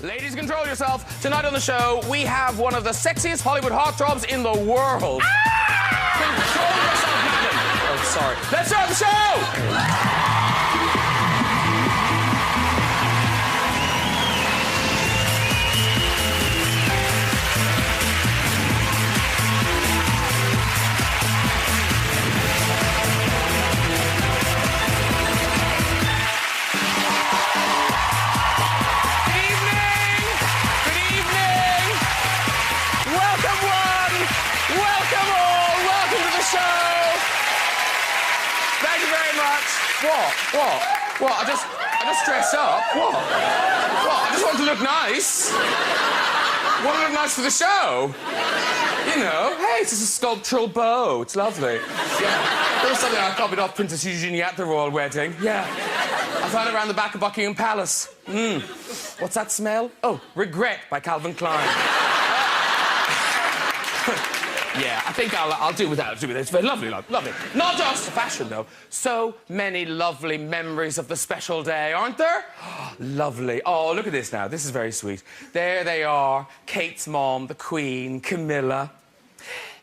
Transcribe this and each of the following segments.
Ladies, control yourself. Tonight on the show, we have one of the sexiest Hollywood heartthrobs in the world. Control yourself, madam. Oh, sorry. Let's start the show! What? I just dress up. What? I just want to look nice. Want to look nice for the show. You know, hey, it's just a sculptural bow. It's lovely. Yeah. There was something I copied off Princess Eugenie at the royal wedding. Yeah. I found it around the back of Buckingham Palace. What's that smell? Oh, Regret by Calvin Klein. Yeah, I think I'll do without it. It's very lovely, lovely. Not just fashion, though. So many lovely memories of the special day, aren't there? Lovely. Oh, look at this now. This is very sweet. There they are. Kate's mom, the Queen, Camilla.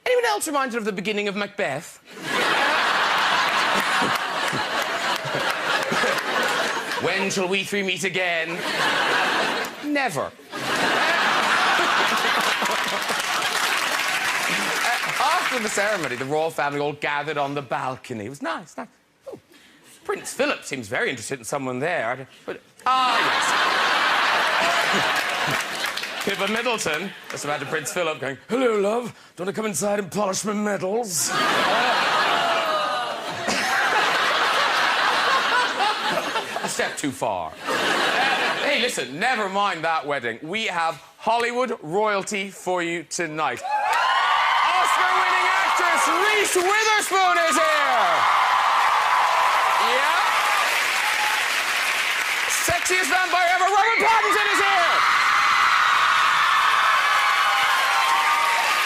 Anyone else reminded of the beginning of Macbeth? When shall we three meet again? Never. After the ceremony, the royal family all gathered on the balcony. It was nice. Oh, Prince Philip seems very interested in someone there. Yes. Pippa Middleton, just about to Prince Philip, going, "Hello, love. Do you want to come inside and polish my medals?" A step too far. Hey, listen, never mind that wedding. We have Hollywood royalty for you tonight. Oscar-winning actress Reese Witherspoon is here. Yeah. Sexiest vampire ever, Robert Pattinson is here.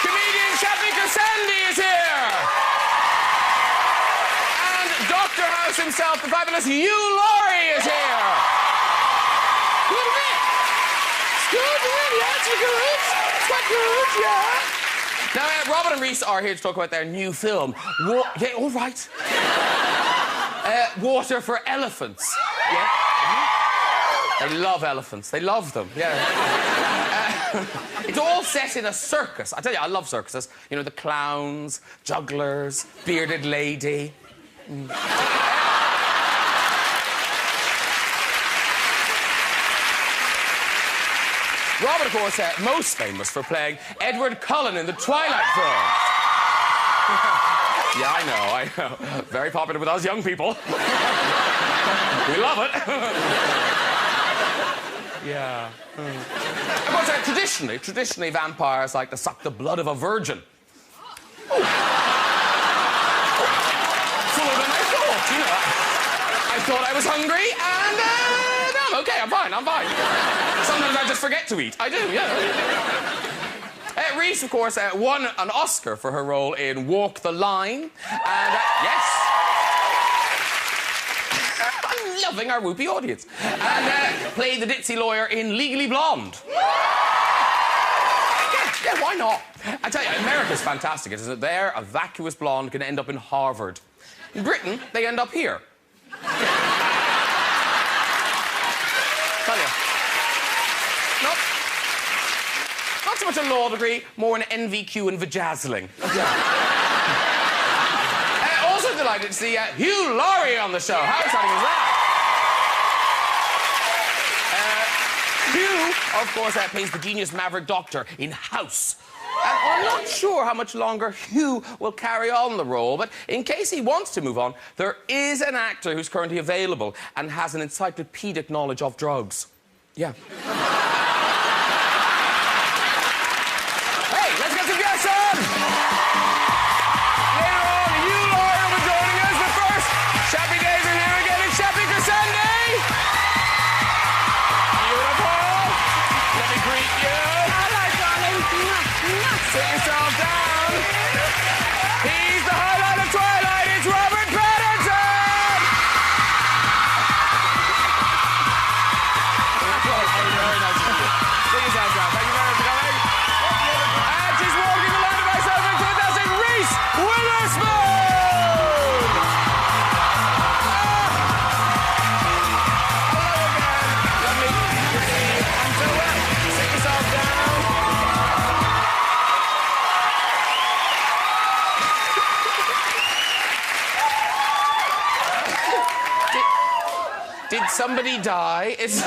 Comedian Shafi Kassendi is here. And Dr. House himself, the fabulous Hugh Laurie is here. Good, isn't it? It's good, isn't it? Yeah, it's good. It's quite good, yeah. Now, Robin and Reese are here to talk about their new film. Yeah, all right. Water for Elephants. Yeah. They love elephants. They love them. Yeah. It's all set in a circus. I tell you, I love circuses. You know, the clowns, jugglers, bearded lady. Robert, of course, most famous for playing Edward Cullen in the Twilight films. Yeah, I know. Very popular with us young people. We love it. Yeah. Of course, traditionally, vampires like to suck the blood of a virgin. Oh. Fuller than I thought, you know. I thought I was hungry, and no, I'm okay. I'm fine. Sometimes I just forget to eat. I do, yeah. Reese, of course, won an Oscar for her role in Walk the Line. And, yes. I'm loving our whoopee audience. And played the ditzy lawyer in Legally Blonde. Yeah, why not? I tell you, America's fantastic, isn't it? There, a vacuous blonde can end up in Harvard. In Britain, they end up here. Tell you. Nope. Not so much a law degree, more an NVQ in vajazzling. Also delighted to see Hugh Laurie on the show. How exciting is that? Hugh, of course, plays the genius maverick doctor in House. And I'm not sure how much longer Hugh will carry on the role, but in case he wants to move on, there is an actor who's currently available and has an encyclopedic knowledge of drugs. Yeah. Hey, let's get some guests on! Later on, Hugh Laurie will be joining us, but first, Shappy Days are here again in Shappy Kassendi! Beautiful! Let me greet you. Hello, darling. Sit yourself down. He's the highlight of Twilight. It's Robert Pattinson! Very nice of you. somebody die. It's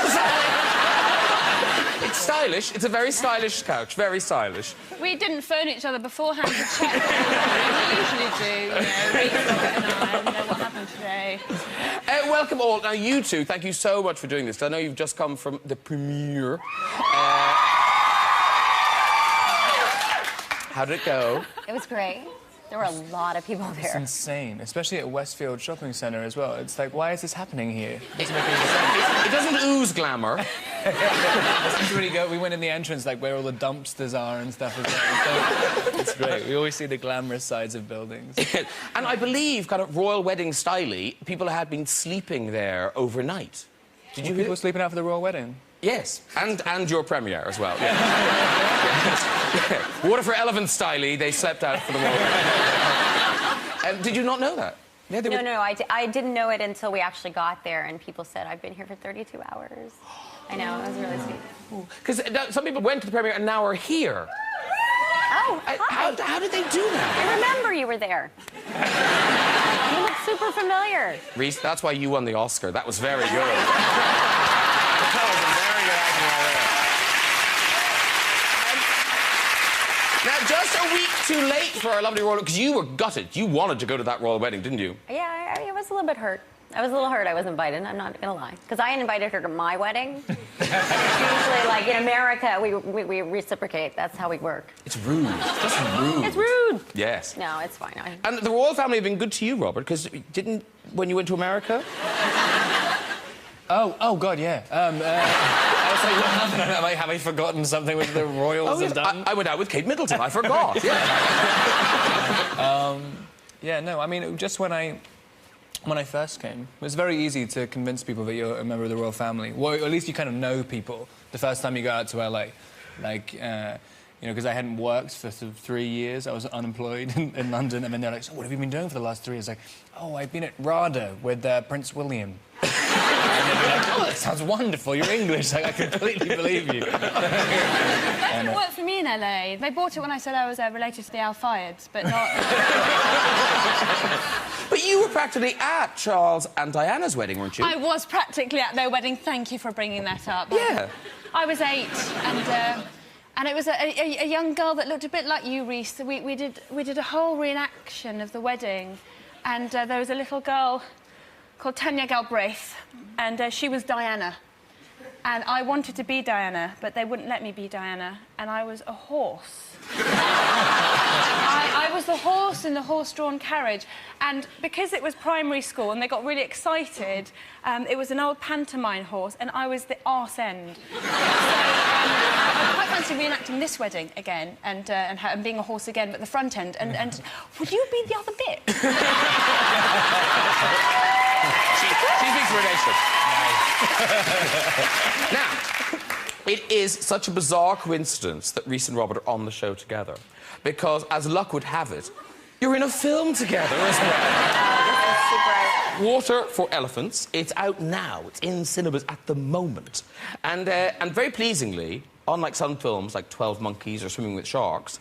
stylish. It's a very stylish couch. Very stylish. We didn't phone each other beforehand to check. We usually do, you know. Reece, Robert and I know what happened today. Welcome all. Now, you two, thank you so much for doing this. I know you've just come from the premiere. How did it go? It was great. There were a lot of people there. It's insane, especially at Westfield Shopping Centre as well. It's like, why is this happening here? It doesn't make any sense. It doesn't ooze glamour. It's really good. We went in the entrance, like, where all the dumpsters are and stuff as well. So, it's great. We always see the glamorous sides of buildings. And I believe, kind of royal wedding style-y, people had been sleeping there overnight. Did you people sleeping out for the royal wedding? Yes, and your premiere as well. Yeah. Water for Elephant style-y, they slept out for the royal wedding. Did you not know that? Yeah, no, I didn't know it until we actually got there, and people said, I've been here for 32 hours. I know, it was really sweet. Because some people went to the premiere and now are here. Oh, hi. How did they do that? I remember you were there. You look super familiar. Reece, that's why you won the Oscar. That was very good. That was a very good acting right there. Now, just a week too late for our lovely royal... Because you were gutted. You wanted to go to that royal wedding, didn't you? Yeah, I was a little bit hurt. I was a little hurt I was invited, I'm not gonna lie. Because I invited her to my wedding. Usually, like, in America, we reciprocate. That's how we work. It's rude. It's just rude. It's rude. Yes. No, it's fine. And the royal family have been good to you, Robert, because when you went to America... Oh, God, yeah. I was like, what happened? Have I forgotten something which the royals have done? I went out with Kate Middleton. I forgot. Yeah. Yeah, no, I mean, just when I first came, it was very easy to convince people that you're a member of the royal family. Well, at least you kind of know people the first time you go out to LA. Like, you know, because I hadn't worked for sort of 3 years. I was unemployed in London, and then they're like, so what have you been doing for the last 3 years? Like, oh, I've been at RADA with Prince William. And they'd be like, oh, that sounds wonderful. You're English. Like, I completely believe you. That didn't work for me in LA. They bought it when I said I was related to the Al-Fayeds, but not... But you were practically at Charles and Diana's wedding, weren't you? I was practically at their wedding. Thank you for bringing that up. Yeah. I was 8, and it was a young girl that looked a bit like you, Reece. We did a whole reenaction of the wedding, and there was a little girl called Tanya Galbraith, and she was Diana. And I wanted to be Diana, but they wouldn't let me be Diana, and I was a horse. I was the horse in the horse-drawn carriage, and because it was primary school and they got really excited, it was an old pantomime horse, and I was the arse end. So, I quite fancy reenacting this wedding again and being a horse again, but the front end. And would you be the other bit? She speaks relation. Now, it is such a bizarre coincidence that Reece and Robert are on the show together, because, as luck would have it, you're in a film together as well. Water for Elephants. It's out now. It's in cinemas at the moment. And very pleasingly, unlike some films like 12 Monkeys or Swimming with Sharks...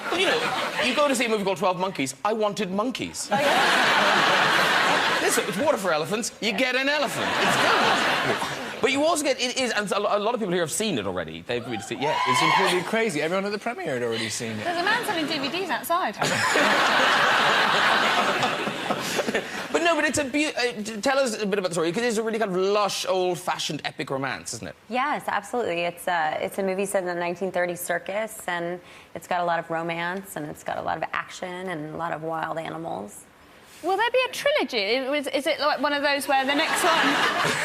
Well, you know, you go to see a movie called 12 Monkeys, I wanted monkeys. Oh, yeah? Listen, it's Water for Elephants, you get an elephant. It's good. But you also get... It is... And a lot of people here have seen it already. They've really seen it. Yeah. It's completely crazy. Everyone at the premiere had already seen it. There's a man selling DVDs outside. But no, but it's a... tell us a bit about the story, because it's a really kind of lush, old-fashioned epic romance, isn't it? Yes, absolutely. It's a movie set in the 1930s circus, and it's got a lot of romance, and it's got a lot of action and a lot of wild animals. Will there be a trilogy? Is it like one of those where the next one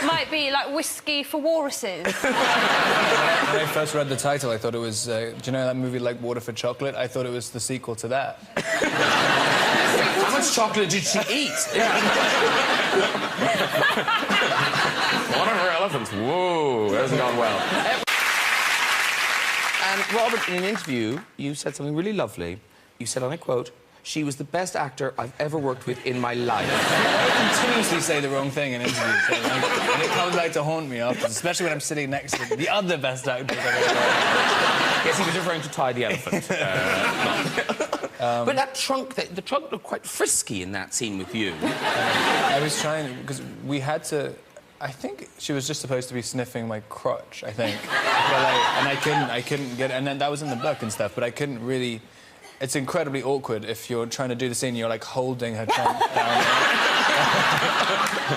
might be like Whiskey for Walruses? When I first read the title, I thought it was... do you know that movie like Water for Chocolate? I thought it was the sequel to that. How much chocolate did she eat? Water for Elephants. Whoa, that hasn't gone well. And Robert, in an interview, you said something really lovely. You said, and I quote, "She was the best actor I've ever worked with in my life." I continuously say the wrong thing in interviews, so, like, and it comes back to haunt me afterwards, especially when I'm sitting next to the other best actor I've ever worked with. Yes, he was referring to Ty the elephant. But that trunk, the trunk looked quite frisky in that scene with you. I was trying, because we had to... I think she was just supposed to be sniffing my crotch, I think. And I couldn't get it. And then that was in the book and stuff, but I couldn't really... It's incredibly awkward if you're trying to do the scene, you're, like, holding her trunk down.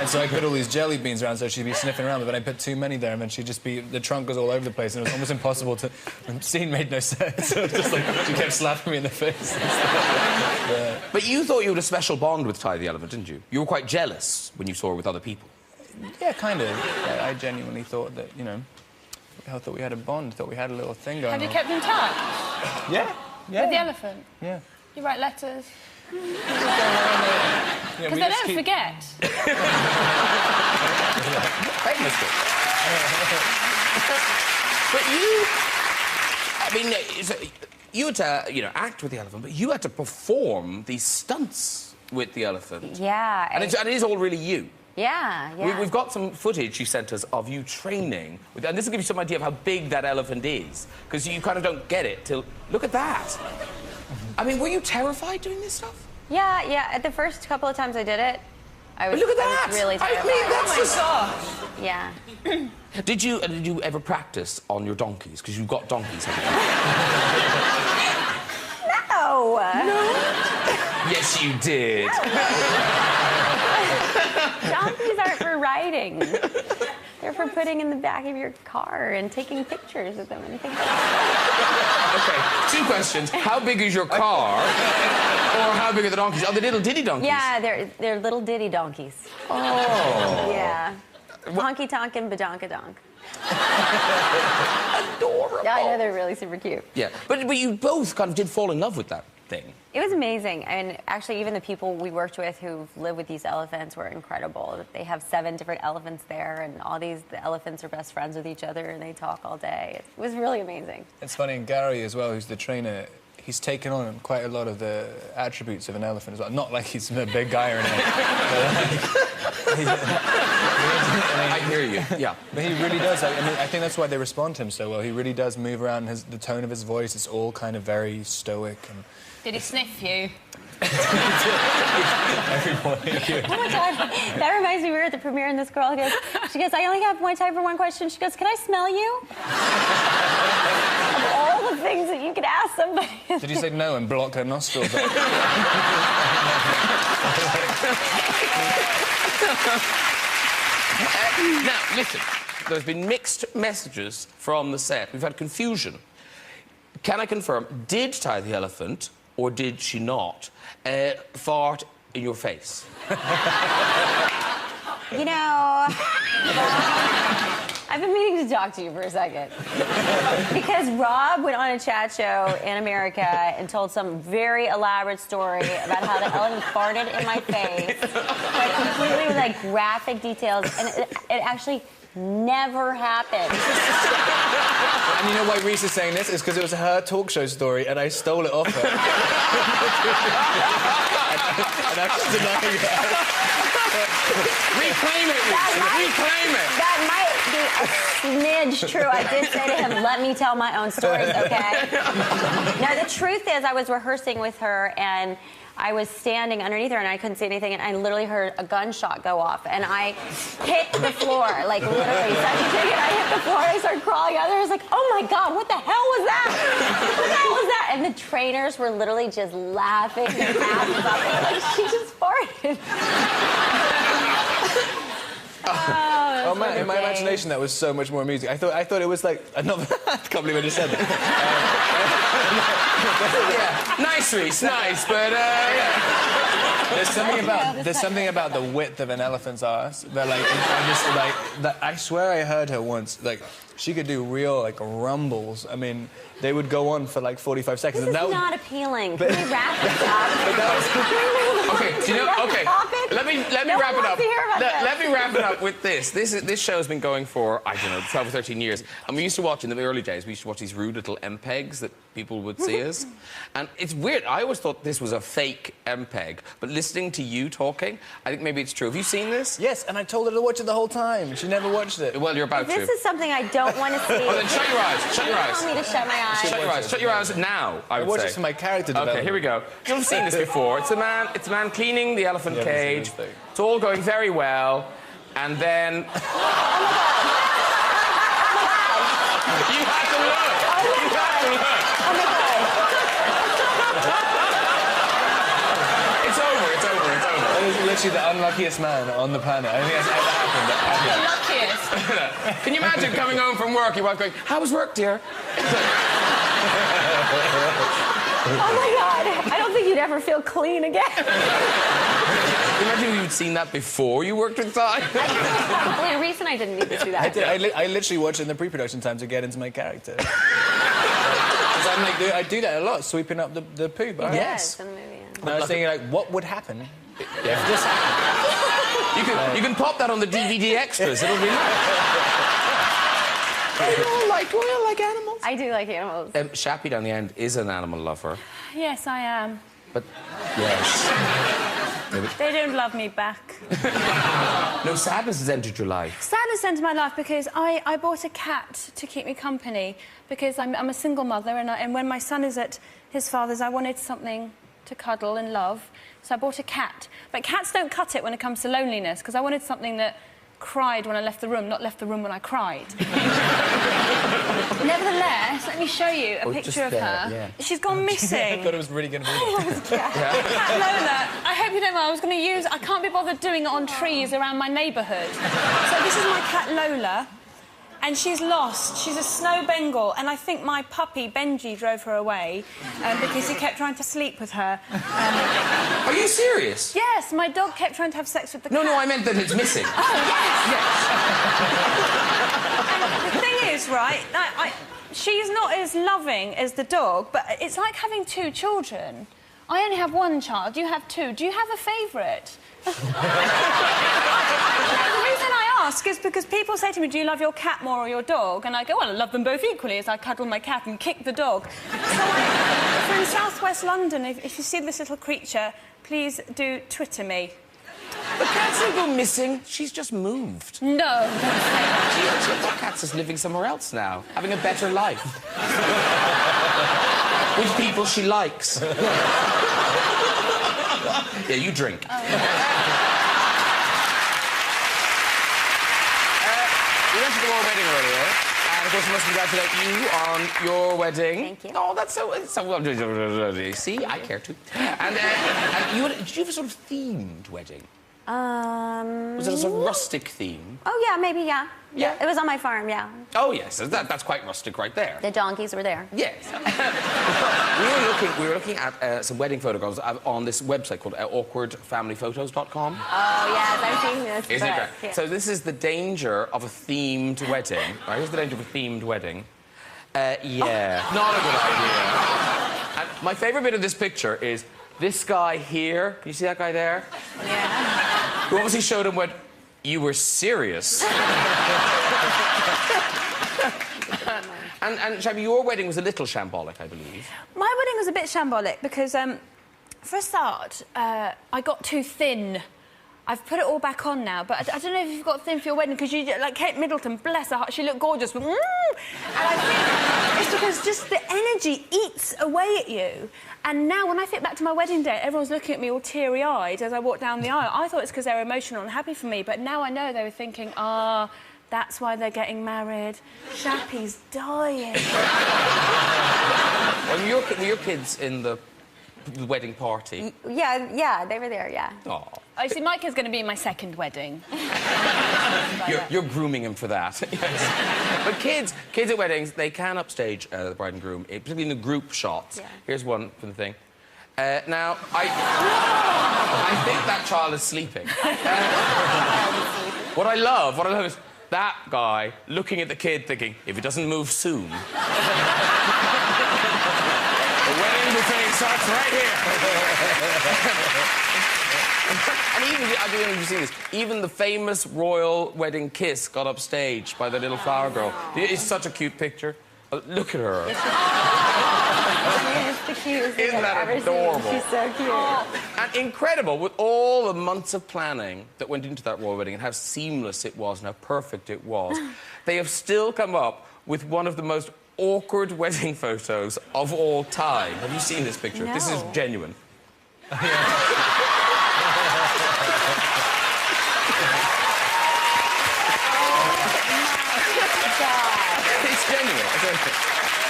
And so I put all these jelly beans around so she'd be sniffing around, but I put too many there, and then she'd just be... The trunk was all over the place, and it was almost impossible to... The scene made no sense. So it was just like, she kept slapping me in the face. But you thought you had a special bond with Ty the Elephant, didn't you? You were quite jealous when you saw her with other people. Yeah, kind of. I genuinely thought that, you know... I thought we had a bond, thought we had a little thing going on. Have you kept in touch? Yeah. With the elephant? Yeah. You write letters? Because they don't forget. Famously. But you... I mean, you had to, you know, act with the elephant, but you had to perform these stunts with the elephant. Yeah. And it is all really you. Yeah, yeah. We've got some footage you sent us of you training, and this will give you some idea of how big that elephant is, because you kind of don't get it till... Look at that. I mean, were you terrified doing this stuff? Yeah. At the first couple of times I did it, I was, But look at that! I was really terrified. I mean, that's just... gosh. Yeah. Did you ever practice on your donkeys? Because you've got donkeys, haven't No. you? Yes, you did. Donkeys aren't for riding. They're for putting in the back of your car and taking pictures of them and things like that. Okay, 2 questions. How big is your car? Or how big are the donkeys? Oh, the little ditty donkeys? Yeah, they're little ditty donkeys. Oh. Yeah. Honky tonk and badonka donk. Adorable. Yeah, I know, they're really super cute. Yeah, but you both kind of did fall in love with that thing. It was amazing. And actually, even the people we worked with who live with these elephants were incredible. They have 7 different elephants there, and the elephants are best friends with each other, and they talk all day. It was really amazing. It's funny, and Gary as well, who's the trainer, he's taken on quite a lot of the attributes of an elephant as well. Not like he's a big guy or anything. I hear you, yeah. But he really does. I mean, I think that's why they respond to him so well. He really does move around. The tone of his voice is all kind of very stoic. And Did he sniff you? every morning. Oh my God, that reminds me, we were at the premiere and this girl goes, she goes, I only have time for one question. She goes, can I smell you? Of all the things that you could ask somebody. Did you say no and block her nostrils? Now, listen, there's been mixed messages from the set. We've had confusion. Can I confirm, did Ty the Elephant, or did she not, fart in your face? You know, I've been meaning to talk to you for a second. Because Rob went on a chat show in America and told some very elaborate story about how the elephant farted in my face, like completely with like graphic details, and it actually never happened. And you know why Reese is saying this? Is because it was her talk show story and I stole it off her. And I'm just denying that. Reclaim it, Reese. Reclaim it. That might be a smidge true. I did say to him, let me tell my own stories, okay? Now, the truth is, I was rehearsing with her, and I was standing underneath her, and I couldn't see anything, and I literally heard a gunshot go off, and I hit the floor, like, literally. So I hit the floor, and I started crawling out there. I was like, oh, my God, what the hell was that? What the hell was that? And the trainers were literally just laughing their asses off. Like, she just farted. Oh man, in my imagination that was so much more amusing. I thought it was like I can't believe I just said that. Yeah, nice, Reese, nice, but yeah. There's something about the width of an elephant's ass that I swear I heard her once, like she could do real like rumbles. I mean, they would go on for like 45 seconds. This is not appealing. Can we wrap this up? Okay, do you know? Okay, Let me No wrap one it wants up. to hear about Let this. me wrap it up with this. This show's been going for, I don't know, 12 or 13 years. And we used to watch, in the early days, we used to watch these rude little MPEGs that people would see us. And it's weird. I always thought this was a fake MPEG. But listening to you talking, I think maybe it's true. Have you seen this? Yes, and I told her to watch it the whole time. She never watched it. Well, you're about to. This is something I don't want to see. Oh, then shut your eyes. Shut your eyes. Tell me to shut my eyes. Shut your eyes. Shut your eyes now, I would Watch say. it for my character development. Okay, here we go. You've seen this before. It's a man cleaning the elephant You haven't seen cage. this thing. It's all going very well. And then... You had to look. You had to look. Oh my God. It's over. It's over. It's over. That is literally the unluckiest man on the planet. I don't think that's ever happened. The luckiest. Can you imagine coming home from work, your wife going, "How was work, dear?" Oh my God. I don't think you'd ever feel clean again. Can you imagine you'd seen that before you worked with Ty? Probably a reason I didn't need to do that. I literally watch it in the pre-production time to get into my character. 'Cause I'm like, I do that a lot, sweeping up the poo. But Yes, in the movie. And I was thinking, like, what would happen if this happened? You can pop that on the DVD extras. It'll be nice. We all like animals. I do like animals. Shappy down the end is an animal lover, Yes, I am. but yes. They don't love me back. No, sadness has entered your life. Sadness entered my life because I bought a cat to keep me company because I'm a single mother and when my son is at his father's, I wanted something to cuddle and love, so I bought a cat. But cats don't cut it when it comes to loneliness because I wanted something that cried when I left the room, not left the room when I cried. Nevertheless, let me show you a picture of her. Yeah. She's gone missing. I thought it was really going to be that. Cat Lola, I hope you don't mind. I can't be bothered doing it on trees around my neighbourhood. So this is my cat Lola, and she's lost. She's a snow Bengal, and I think my puppy Benji drove her away because he kept trying to sleep with her. Are you serious? Yes, my dog kept trying to have sex with the cat. No, I meant that it's missing. Oh, yes. And the thing is, right, she's not as loving as the dog, but it's like having two children. I only have one child, you have two. Do you have a favourite? The reason I ask is because people say to me, do you love your cat more or your dog? And I go, well, I love them both equally as I cuddle my cat and kick the dog. So in southwest London, if you see this little creature, please do Twitter me. The cat's not go missing. She's just moved. No, don't say that. The cat's just living somewhere else now, having a better life. With people she likes. Yeah, you drink. Oh. We went to the royal wedding earlier, and of course we must congratulate you on your wedding. Thank you. Oh, that's so well. See, I care too. And did you have a sort of themed wedding? Was it a sort of rustic theme? Oh, yeah, maybe, yeah. Yeah. It was on my farm, yeah. Oh, yes, that's quite rustic right there. The donkeys were there. Yes. we were looking at some wedding photographs on this website called awkwardfamilyphotos.com. Oh, yes, I've seen this. Isn't it but, great? yeah. So this is the danger of a themed wedding. Right, here's the danger of a themed wedding. Yeah. Not a good idea. And my favourite bit of this picture is this guy here. Can you see that guy there? Yeah. Who obviously showed him what you were serious. And Shabby, your wedding was a little shambolic, I believe. My wedding was a bit shambolic because, for a start, I got too thin. I've put it all back on now, but I don't know if you've got thin for your wedding because you, like Kate Middleton, bless her heart, she looked gorgeous. And I think it's because just the energy eats away at you. And now when I think back to my wedding day, everyone's looking at me all teary-eyed as I walk down the aisle. I thought it's because they were emotional and happy for me, but now I know they were thinking, that's why they're getting married. Shappy's dying. Were your kids in the wedding party? Yeah, they were there, yeah. Oh. Oh, see, my kid's going to be in my second wedding. You're grooming him for that. Yes. But kids at weddings, they can upstage the bride and groom, particularly in the group shots. Yeah. Here's one from the thing. Now, I think that child is sleeping. What I love is that guy looking at the kid thinking, if it doesn't move soon... The wedding's Everything starts right here. And even, I don't know if you've seen this, even the famous royal wedding kiss got upstaged by the little flower girl. It's such a cute picture. Look at her. It's the cutest thing Isn't I've that ever adorable? seen. She's so cute. And incredible, with all the months of planning that went into that royal wedding and how seamless it was and how perfect it was, they have still come up with one of the most awkward wedding photos of all time. Have you seen this picture? No. This is genuine. It's genuine.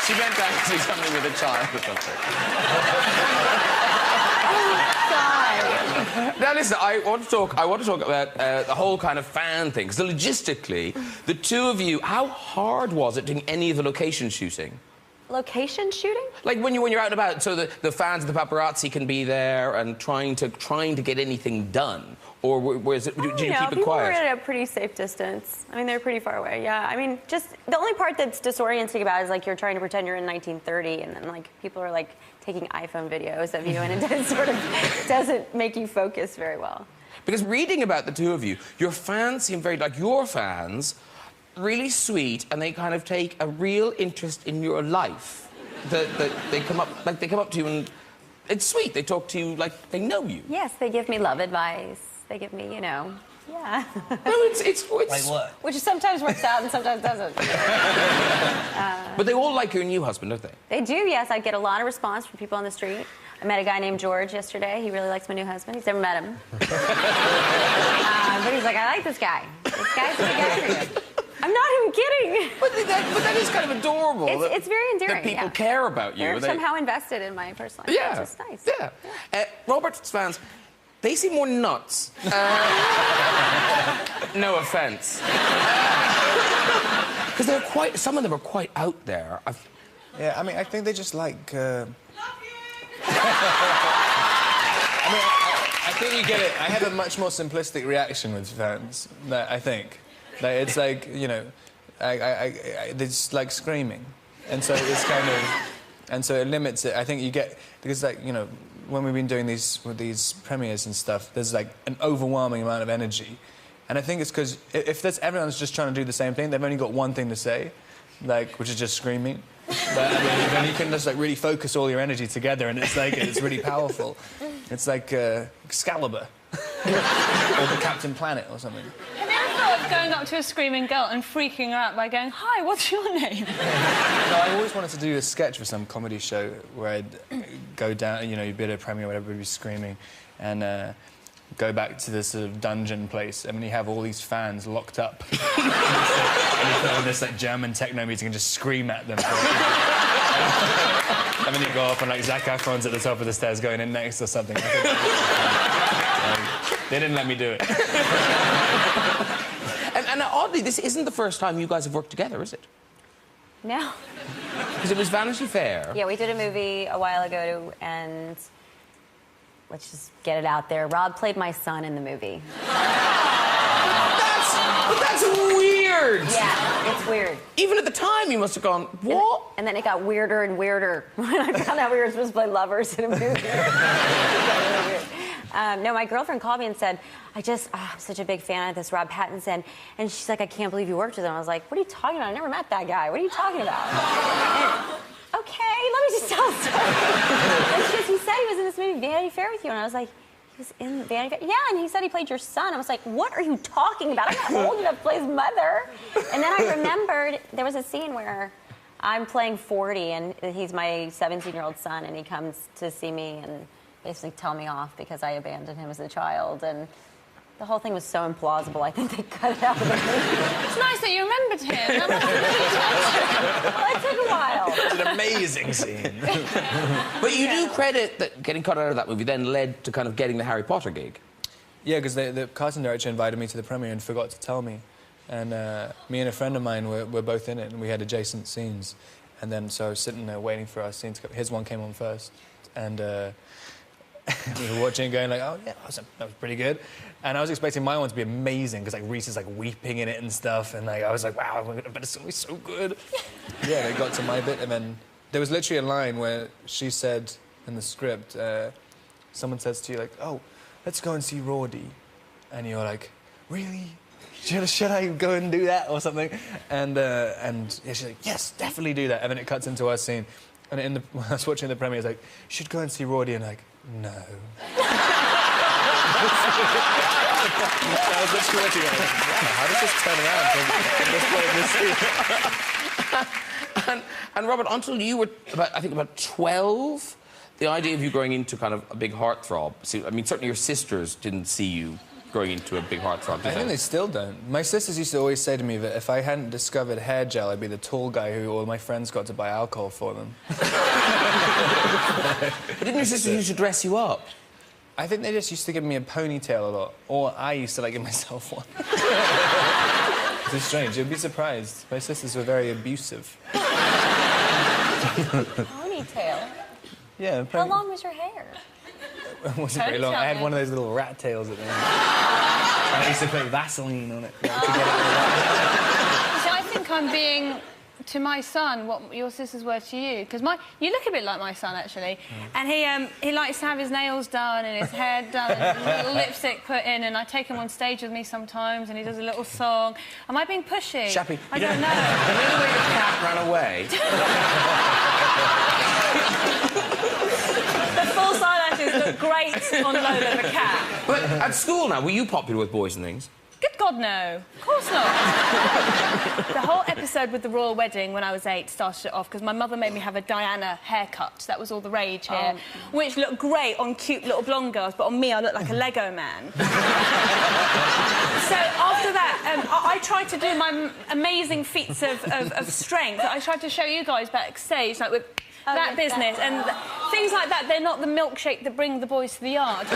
She meant to actually something with a child or something. Now listen, I want to talk about the whole kind of fan thing. So logistically, the two of you, how hard was it doing any of the location shooting? Location shooting? Like when you're out and about, so the fans and the paparazzi can be there and trying to get anything done, or was it? Did you keep it people quiet? were at a pretty safe distance. I mean, they're pretty far away. Yeah. I mean, just the only part that's disorienting about it is like you're trying to pretend you're in 1930, and then like people are like taking iPhone videos of you, and it sort of doesn't make you focus very well. Because reading about the two of you, your fans seem very like your fans. Really sweet, and they kind of take a real interest in your life. That they come up to you, and it's sweet. They talk to you like they know you. Yes, they give me love advice. They give me, yeah. No, it's Like what? Which sometimes works out and sometimes doesn't. But they all like your new husband, don't they? They do, yes. I get a lot of response from people on the street. I met a guy named George yesterday. He really likes my new husband. He's never met him. But he's like, I like this guy. This guy's a good guy for you. I'm not even kidding. But that is kind of adorable. It's very endearing. That people care about you. They're somehow invested in my personal life. Yeah. Which is nice. Yeah. Robert's fans, they seem more nuts. No offense. Because some of them are quite out there. Yeah, I mean, I think they just like... I think you get it. I have a much more simplistic reaction with fans, I think. Like, it's like, you know, it's like screaming. And so it's kind of... And so it limits it. I think you get... Because, like, you know, when we've been doing these premieres and stuff, there's, like, an overwhelming amount of energy. And I think it's because if everyone's just trying to do the same thing, they've only got one thing to say, like, which is just screaming. But I mean, then you can just like really focus all your energy together, and it's like it's really powerful. It's like Excalibur, or the Captain Planet, or something. Have you ever thought of going up to a screaming girl and freaking her out by going, "Hi, what's your name?" No, I always wanted to do a sketch for some comedy show where I'd go down, you know, you'd be at a premiere where everybody was screaming, and go back to this sort of dungeon place, and you have all these fans locked up. And you put on this like German techno music and just scream at them. And then you go off and like Zac Efron's at the top of the stairs going in next or something. They didn't let me do it. And oddly, this isn't the first time you guys have worked together, is it? No. Because it was Vanity Fair. Yeah, we did a movie a while ago, and let's just get it out there. Rob played my son in the movie. That's weird! Yeah, it's weird. Even at the time, you must have gone, what? And then it got weirder and weirder when I found out we were supposed to play lovers in a movie. It got really weird. No, my girlfriend called me and said, I'm such a big fan of this Rob Pattinson. And she's like, I can't believe you worked with him. I was like, what are you talking about? I never met that guy. What are you talking about? And, okay, let me just tell a story. And she goes, he said he was in this movie, Vanity Fair, with you. And I was like, he was in Vanity Fair? Yeah, and he said he played your son. I was like, what are you talking about? I'm not old enough to play his mother. And then I remembered there was a scene where I'm playing 40, and he's my 17-year-old son, and he comes to see me and basically tell me off because I abandoned him as a child. And the whole thing was so implausible, I think they cut it out of the movie. It's nice that you remembered him. Well, it took a while. It's an amazing scene. But you do credit that getting cut out of that movie then led to kind of getting the Harry Potter gig. Yeah, because the casting director invited me to the premiere and forgot to tell me. And me and a friend of mine were both in it, and we had adjacent scenes. And then so I was sitting there waiting for our scene to come. His one came on first. And we were watching it going like, oh, yeah, that was pretty good. And I was expecting my one to be amazing, because like Reese is like weeping in it and stuff. And like I was like, wow, I bet it's going to be so good. Yeah, they got to my bit, and then there was literally a line where she said, in the script, someone says to you, like, oh, let's go and see Roddy. And you're like, really? Should I go and do that or something? And she's like, yes, definitely do that. And then it cuts into our scene. And when I was watching the premiere, it's like, you should go and see Roddy. And like, no. I was just watching it. How does this turn around from this point of the scene? And Robert, until you were, I think, about 12, the idea of you growing into kind of a big heartthrob, I mean, certainly your sisters didn't see you growing into a big heartthrob, did I think they still don't. My sisters used to always say to me that if I hadn't discovered hair gel, I'd be the tall guy who all my friends got to buy alcohol for them. But didn't your sisters used to dress you up? I think they just used to give me a ponytail a lot, or I used to, like, give myself one. It's strange. You'd be surprised. My sisters were very abusive. Ponytail? Yeah. How long was your hair? It wasn't very long. I had one of those little rat tails at the end. I used to put Vaseline on it to get it right. So I think I'm being, to my son, what your sisters were to you. Because you look a bit like my son, actually. And he likes to have his nails done and his hair done and a little lipstick put in, and I take him on stage with me sometimes and he does a little song. Am I being pushy? Shappy, I don't know. The little way the cat ran away. The false eyelashes look great on Lola the cat. But at school now, were you popular with boys and things? Good God, no. Of course not. The whole episode with the royal wedding when I was 8 started it off because my mother made me have a Diana haircut. That was all the rage here. Which looked great on cute little blonde girls, but on me I looked like a Lego man. So after that, I tried to do my amazing feats of strength. I tried to show you guys backstage, like with that business and things like that. They're not the milkshake that bring the boys to the yard. I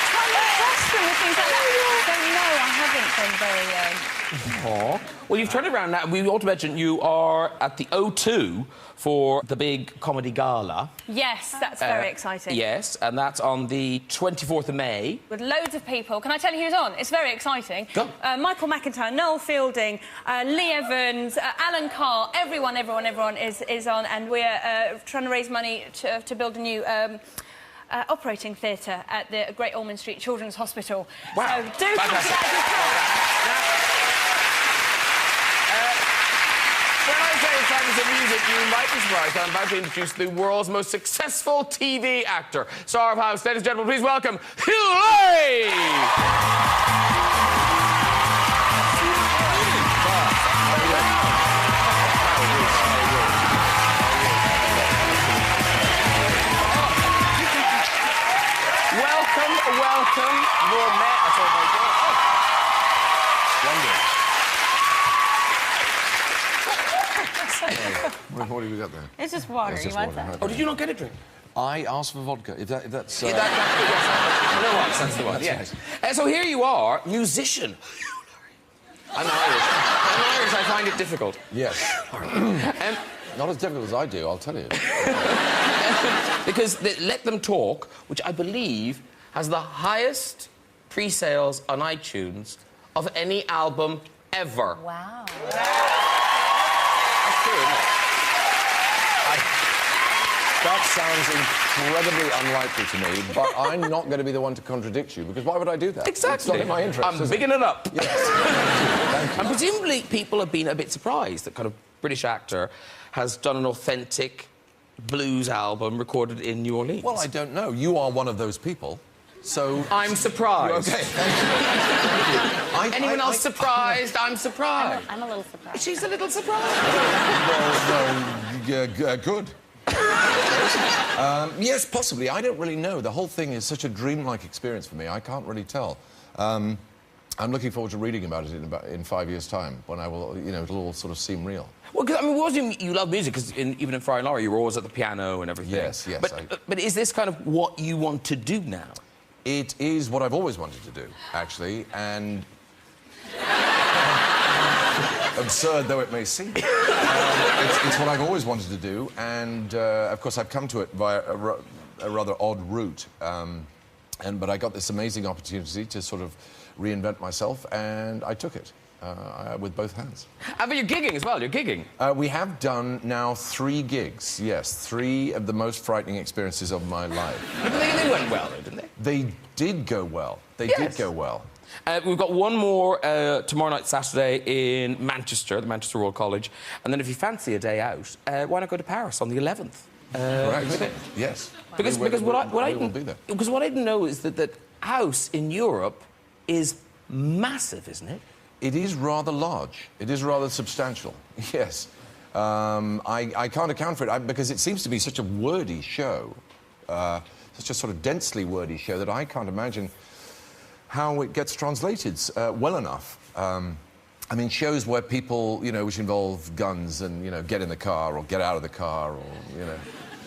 try to impress them with things like that. So no, I haven't been very... Aww. Well, you've turned it around now. We ought to mention you are at the O2 for the big comedy gala. Yes, that's very exciting. Yes, and that's on the 24th of May. With loads of people. Can I tell you who's on? It's very exciting. Go. Michael McIntyre, Noel Fielding, Lee Evans, Alan Carr, everyone is on, and we're trying to raise money to build a new operating theatre at the Great Ormond Street Children's Hospital. Wow. So do come to that if you can. When I say it's time for some music, you might be surprised. I'm about to introduce the world's most successful TV actor. Star of House, ladies and gentlemen, please welcome Hugh Laurie! Welcome. You're met. That's all very good. What have you got there? It's just water. It's You just want water. that? Oh, did you not get a drink? I asked for vodka. If that's... Yes, that's the one, yes. So here you are, musician. I'm Irish. I find it difficult. Yes. Not as difficult as I do, I'll tell you. Because Let Them Talk, which I believe has the highest pre-sales on iTunes of any album ever. Wow. That's true, isn't it? That sounds incredibly unlikely to me, but I'm not going to be the one to contradict you, because why would I do that? Exactly. It's not in my interest. I'm bigging it up. Yes. Thank you. And presumably people have been a bit surprised that kind of British actor has done an authentic blues album recorded in New Orleans. Well, I don't know. You are one of those people, so... I'm surprised. Okay, thank you. Anyone else surprised? I'm surprised. I'm a little surprised. She's a little surprised. Well, good. Yes, possibly. I don't really know. The whole thing is such a dreamlike experience for me. I can't really tell. I'm looking forward to reading about it in 5 years' time, when I will, you know, it'll all sort of seem real. Well, I mean, wasn't you love music? Because even in Fry and Laurie, you were always at the piano and everything. Yes. But is this kind of what you want to do now? It is what I've always wanted to do, actually, and... absurd though it may seem. It's what I've always wanted to do, and, of course, I've come to it via a rather odd route. But I got this amazing opportunity to sort of reinvent myself, and I took it. with both hands. But you're gigging as well, you're gigging. We have done now 3 gigs, yes. 3 of the most frightening experiences of my life. But they went well, though, didn't they? They did go well. They did go well. We've got one more tomorrow night, Saturday, in Manchester, the Manchester Royal College. And then if you fancy a day out, why not go to Paris on the 11th? Correct. Yes. Because what I will be there. Because what I didn't know is that House in Europe is massive, isn't it? It is rather large. It is rather substantial. Yes. I can't account for it because it seems to be such a wordy show, such a sort of densely wordy show that I can't imagine how it gets translated well enough. I mean, shows where people, you know, which involve guns and, you know, get in the car or get out of the car or, you know,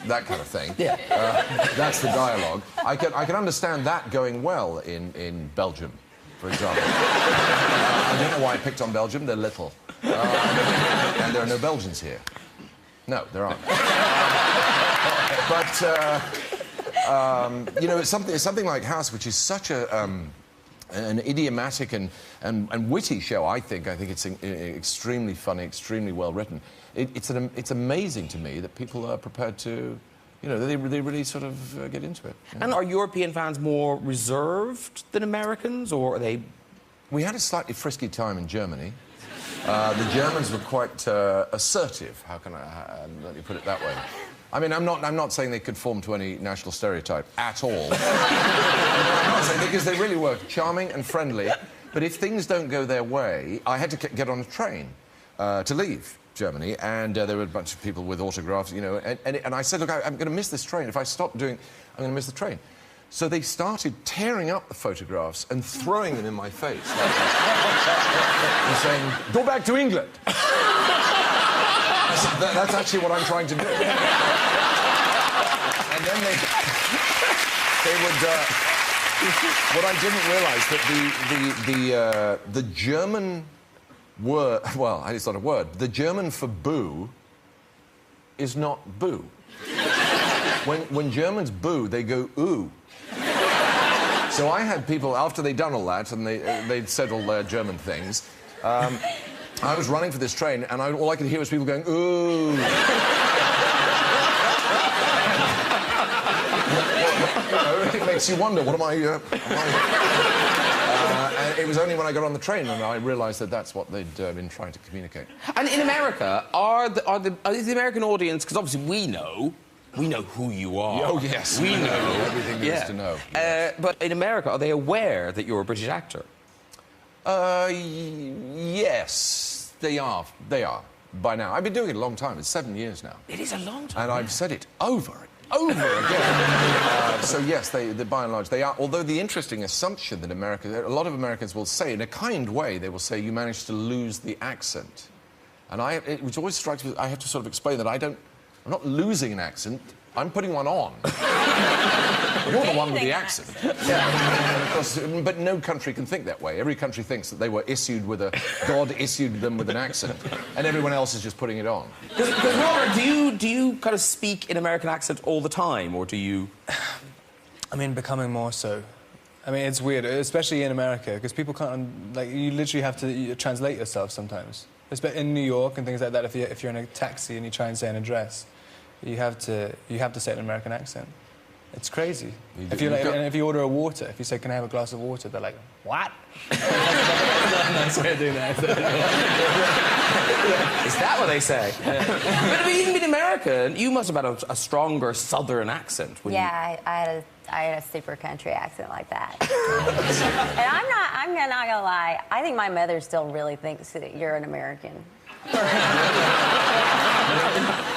that kind of thing. Yeah. That's the dialogue. I can understand that going well in Belgium, for example. I don't know why I picked on Belgium. They're little. And there are no Belgians here. No, there aren't. But, you know, it's something like House, which is such an idiomatic and witty show, I think. I think it's extremely funny, extremely well written. It's amazing to me that people are prepared to, you know, they really sort of get into it. Yeah. And are European fans more reserved than Americans, or are they... We had a slightly frisky time in Germany. The Germans were quite assertive. How can I let me put it that way? I mean, I'm not saying they conform to any national stereotype at all. I'm not saying, because they really were charming and friendly. But if things don't go their way, I had to get on a train to leave Germany, and there were a bunch of people with autographs, you know, and I said, look, I'm going to miss this train. If I stop doing, I'm going to miss the train. So they started tearing up the photographs and throwing them in my face. And saying, go back to England. I said, that's actually what I'm trying to do. And then they would... what I didn't realise, that the German word... Well, it's not a word. The German for boo is not boo. When Germans boo, they go ooh. So I had people, after they'd done all that, and they'd said all their German things, I was running for this train, and all I could hear was people going, ooh. It makes you wonder, what am I... and it was only when I got on the train and I realised that that's what they'd been trying to communicate. And in America, is the American audience... Because obviously we know who you are. Oh, yes. We know. Everything there is to know. Yes. But in America, are they aware that you're a British actor? Yes, they are. They are. By now. I've been doing it a long time. It's 7 years now. It is a long time. And I've said it over again. So, yes, they, by and large, they are. Although the interesting assumption that a lot of Americans will say, in a kind way, they will say, you managed to lose the accent. And which always strikes me, I have to sort of explain that I'm not losing an accent, I'm putting one on. You're the one with the accent. Yeah. But no country can think that way. Every country thinks that they were issued with God issued them with an accent, and everyone else is just putting it on. Because Robert, do you kind of speak in American accent all the time, or do you... I mean, becoming more so. I mean, it's weird, especially in America, because people can't... Like, you literally have to translate yourself sometimes. In New York and things like that, if you're in a taxi and you try and say an address, you have to say it in an American accent. It's crazy. If you order a water, if you say, "Can I have a glass of water?" they're like, "What?" That's way of doing that. Is that what they say? Yeah. But I mean, even in America, you must have had a stronger Southern accent. Yeah, I had a super country accent like that. And I'm not gonna lie, I think my mother still really thinks that you're an American.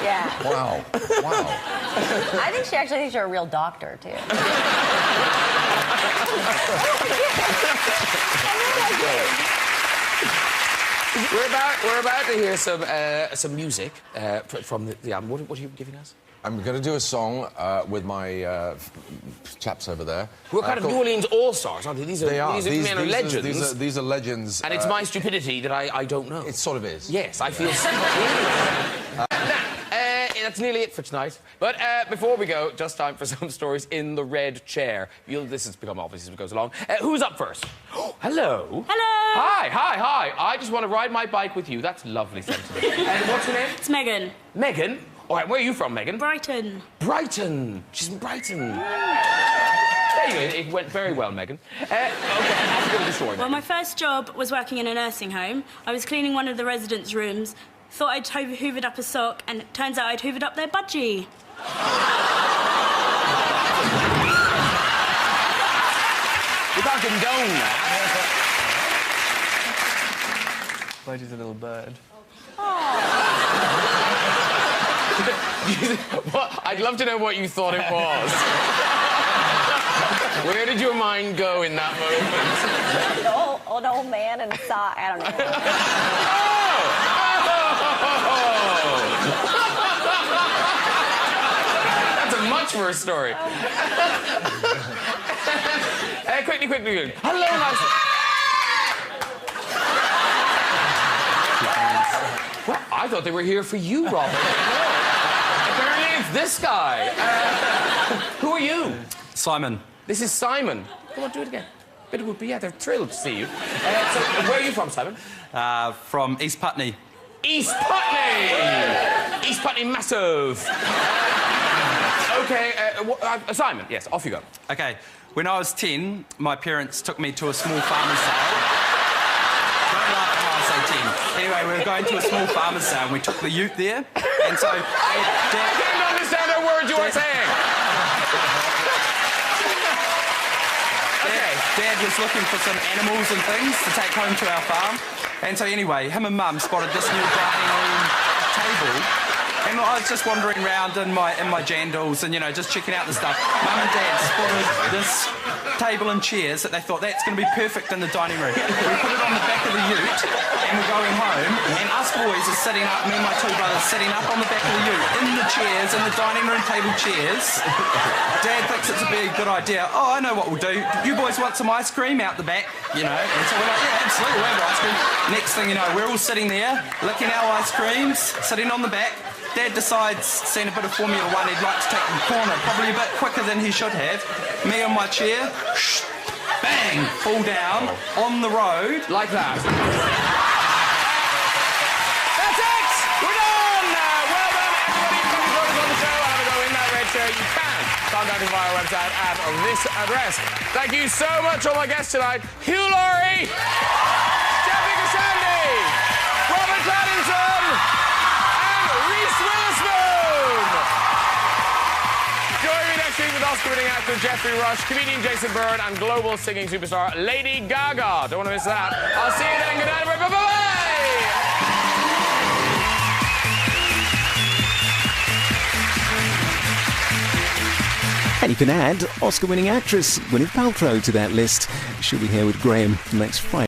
Yeah. Wow. I think she actually thinks you're a real doctor, too. We're about to hear some music from the album. What are you giving us? I'm going to do a song with my chaps over there. We're kind of New Orleans all-stars, aren't they? These are legends. These are legends. And it's my stupidity that I don't know. It sort of is. Yes, I feel... that's nearly it for tonight. But before we go, just time for some stories in the red chair. This has become obvious as it goes along. Who's up first? Hello. Hello. Hi. I just want to ride my bike with you. That's lovely sentiment. And what's your name? It's Megan. Megan? All right, where are you from, Megan? Brighton. Brighton. She's from Brighton. There you go. It went very well, Megan. Okay, how's it going with the story? Well, my first job was working in a nursing home. I was cleaning one of the residents' rooms. Thought I'd hoovered up a sock, and it turns out I'd hoovered up their budgie. You can't condone that. Budgie's a little bird. What? I'd love to know what you thought it was. Where did your mind go in that moment? An old man in a sock. I don't know. That's a much worse story. Quickly. Hello, nice. Well, I thought they were here for you, Robert. Apparently it's this guy. Who are you? Simon. This is Simon. Come on, do it again. Bit of whoopee. Yeah, they're thrilled to see you. So, where are you from, Simon? From East Putney. East Putney! East Putney massive. Okay, Simon, yes, off you go. Okay, when I was 10, my parents took me to a small farmer's sale. Don't laugh at how I say 10. Anyway, we were going to a small farmer's sale and we took the ute there. And so... I didn't understand a word you were saying. Dad was looking for some animals and things to take home to our farm. And so anyway, him and Mum spotted this new dining room table. And I was just wandering around in my jandals and, you know, just checking out the stuff. Mum and Dad spotted this table and chairs that they thought, that's going to be perfect in the dining room. We put it on the back of the ute and we're going home. And us boys are sitting up, me and my two brothers, sitting up on the back of the ute in the chairs, in the dining room table chairs. Dad thinks it's a big good idea. Oh, I know what we'll do. You boys want some ice cream out the back, you know? And so we're like, yeah, absolutely, we'll have ice cream. Next thing you know, we're all sitting there, licking our ice creams, sitting on the back. Dad decides, seeing a bit of Formula One, he'd like to take the corner, probably a bit quicker than he should have. Me on my chair, bang, fall down on the road. Like that. That's it! We're done! Well done, everybody. Come join us on the show. Have a go in that red chair. You can contact us via our website at this address. Thank you so much, all my guests tonight. Hugh Laurie, Jeffrey Gassandy, Robert Pattinson, Reese Witherspoon! Join me next week with Oscar-winning actor Jeffrey Rush, comedian Jason Byrne, and global singing superstar Lady Gaga. Don't want to miss that. I'll see you then. Good night, everybody. Bye-bye! And you can add Oscar-winning actress Gwyneth Paltrow to that list. She'll be here with Graham next Friday.